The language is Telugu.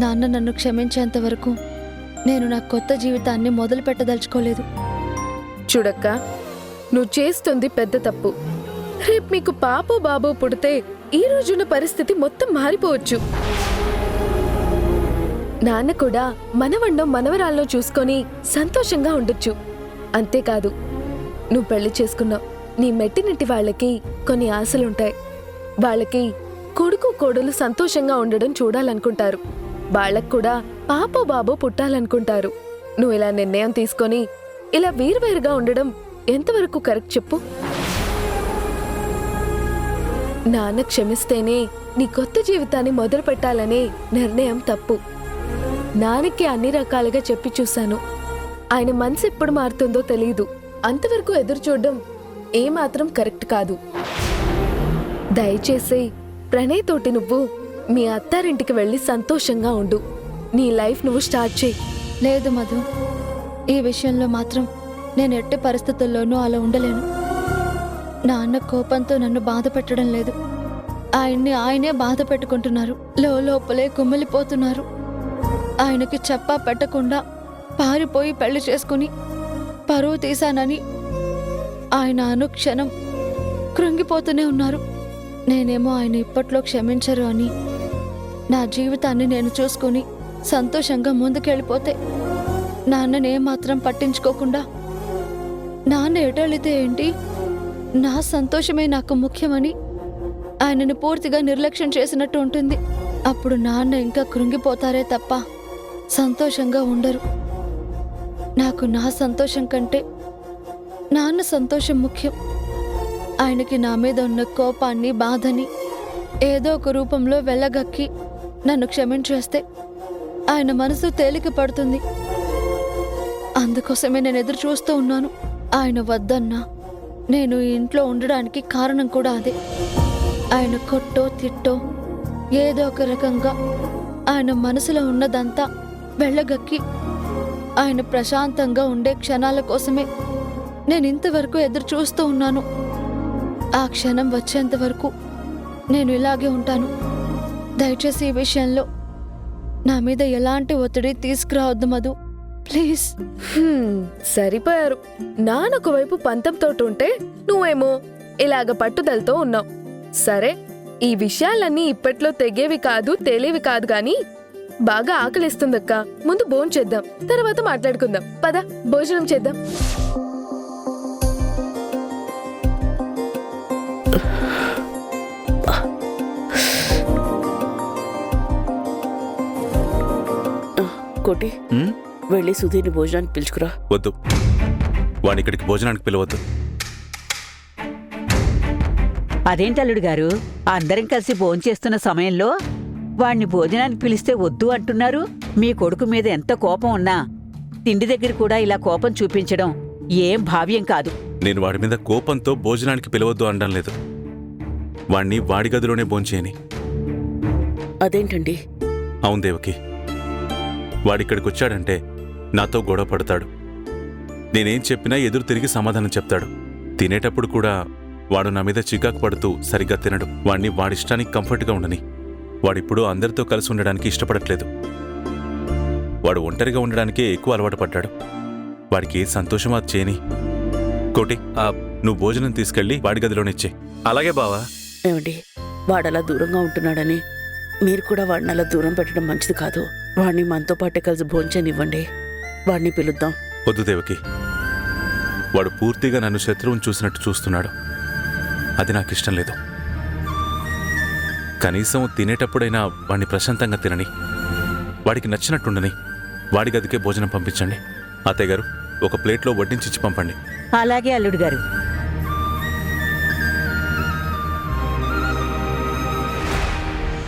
నాన్న నన్ను క్షమించేంత వరకు నేను నా కొత్త జీవితాన్ని మొదలు పెట్టదలుచుకోలేదు. చూడక్క, నువ్వు చేస్తుంది పెద్ద తప్పు. రేపు మీకు పాపో బాబో పుడితే ఈ రోజున్న పరిస్థితి మొత్తం మారిపోవచ్చు. నాన్న కూడా మనవణ్ణో మనవరాల్లో చూసుకొని సంతోషంగా ఉండొచ్చు. అంతేకాదు, నువ్వు పెళ్లి చేసుకున్నావు. నీ మెట్టినింటి వాళ్ళకి కొన్ని ఆశలుంటాయి. వాళ్ళకి కొడుకు కోడలు సంతోషంగా ఉండడం చూడాలనుకుంటారు. వాళ్ళకు కూడా పాపో బాబో పుట్టాలనుకుంటారు. నువ్వు ఇలా నిర్ణయం తీసుకొని ఇలా వేరువేరుగా ఉండడం ఎంతవరకు కరెక్ట్ చెప్పు? నాన్న క్షమిస్తేనే నీ కొత్త జీవితాన్ని మొదలు పెట్టాలనే నిర్ణయం తప్పు. నాన్నకి అన్ని రకాలుగా చెప్పి చూశాను. ఆయన మనసు ఎప్పుడు మారుతుందో తెలీదు. అంతవరకు ఎదురు చూడడం ఏమాత్రం కరెక్ట్ కాదు. దయచేసి ప్రణయ్ తోటి నువ్వు మీ అత్తారింటికి వెళ్ళి సంతోషంగా ఉండు. నీ లైఫ్ నువ్వు స్టార్ట్ చేయి. లేదు మధు, ఈ విషయంలో మాత్రం నేను ఎట్టి పరిస్థితుల్లోనూ అలా ఉండలేను. నాన్న కోపంతో నన్ను బాధ పెట్టడం లేదు. ఆయనే బాధ పెట్టుకుంటున్నారు. లోపలే కుమిలిపోతున్నారు. ఆయనకి చెప్పా పెట్టకుండా పారిపోయి పెళ్లి చేసుకుని పరువు తీశానని ఆయన అనుక్షణం కృంగిపోతూనే ఉన్నారు. నేనేమో ఆయన ఇప్పట్లో క్షమించరు అని నా జీవితాన్ని నేను చూసుకుని సంతోషంగా ముందుకెళ్ళిపోతే నాన్ననేమాత్రం పట్టించుకోకుండా నాన్న ఎటెళితే ఏంటి, నా సంతోషమే నాకు ముఖ్యమని ఆయనను పూర్తిగా నిర్లక్ష్యం చేసినట్టు ఉంటుంది. అప్పుడు నాన్న ఇంకా కృంగిపోతారే తప్ప సంతోషంగా ఉండరు. నాకు నా సంతోషం కంటే నాన్న సంతోషం ముఖ్యం. ఆయనకి నా మీద ఉన్న కోపాన్ని, బాధని ఏదో ఒక రూపంలో వెళ్ళగక్కి నన్ను క్షమించేస్తే ఆయన మనసు తేలిక పడుతుంది. అందుకోసమే నేను ఎదురు చూస్తూ ఉన్నాను. ఆయన వద్దన్నా నేను ఈ ఇంట్లో ఉండడానికి కారణం కూడా అదే. ఆయన కొట్టో తిట్టో ఏదో ఒక రకంగా ఆయన మనసులో ఉన్నదంతా వెళ్ళగక్కి ఆయన ప్రశాంతంగా ఉండే క్షణాల కోసమే నేను ఇంతవరకు ఎదురు చూస్తూ ఉన్నాను. ఆ క్షణం వచ్చేంత వరకు నేను ఇలాగే ఉంటాను. దయచేసి ఈ విషయంలో నా మీద ఎలాంటి ఒత్తిడి తీసుకురావద్దు మధు, ప్లీజ్. సరిపోయారు. నాన్నొక వైపు పంతంతో ఉంటే నువ్వేమో ఇలాగ పట్టుదలతో ఉన్నావు. సరే, ఈ విషయాలన్నీ ఇప్పట్లో తెగేవి కాదు, తేలేవి కాదు గాని బాగా ఆకలిస్తుందక్క. ముందు భోంచేద్దాం, తర్వాత మాట్లాడుకుందాం. పద, భోజనం చేద్దాం. కోటి, వెళ్ళి సుధీర్ని భోజనానికి పిలుచుకురా. వద్దు, వాడిని ఇక్కడికి భోజనానికి పిలవద్దు. అదేంటి అల్లుడు గారు, అందరం కలిసి భోంచేస్తున్న సమయంలో వాణ్ణి భోజనానికి పిలిస్తే వద్దు అంటున్నారు? మీ కొడుకు మీద ఎంత కోపం ఉన్నా తిండి దగ్గర కూడా ఇలా కోపం చూపించడం ఏం భావ్యం కాదు. నేను వాడి మీద కోపంతో భోజనానికి పిలవద్దు అనడం లేదు. వాణ్ణి వాడి గదిలోనే భోంచేయని. అదేంటండి? అవును దేవకి, వాడిక్కడికి వచ్చాడంటే నాతో గొడవ పడతాడు. నేనేం చెప్పినా ఎదురు తిరిగి సమాధానం చెప్తాడు. తినేటప్పుడు కూడా వాడు నా మీద చికాకు పడుతూ సరిగ్గా తినడు. వాణ్ణి వాడిష్టానికి కంఫర్ట్గా ఉండని. వాడిప్పుడు అందరితో కలిసి ఉండడానికి ఇష్టపడట్లేదు. వాడు ఒంటరిగా ఉండడానికే ఎక్కువ అలవాటు పడ్డాడు. వాడికి ఏ సంతోషమో అది చేయని. కోటి, నువ్వు భోజనం తీసుకెళ్లి వాడి గదిలోనిచ్చే. అలాగే బావా. ఏమండి, వాడలా దూరంగా ఉంటున్నాడని మీరు కూడా వాడిని అలా దూరం పెట్టడం మంచిది కాదు. వాడిని మనతో పాటే కలిసి భోంచనివ్వండి. వాడిని పిలుద్దాం. వద్దు దేవకి, వాడు పూర్తిగా నన్ను శత్రువుని చూసినట్టు చూస్తున్నాడు. అది నాకిష్టం లేదు. కనీసం తినేటప్పుడైనా వాడిని ప్రశాంతంగా తినని, వాడికి నచ్చినట్టుండని. వాడి గదికే భోజనం పంపించండి. అత్తయ్య గారు, ఒక ప్లేట్లో వడ్డించిచ్చి పంపండి. అలాగే అల్లుడు గారు.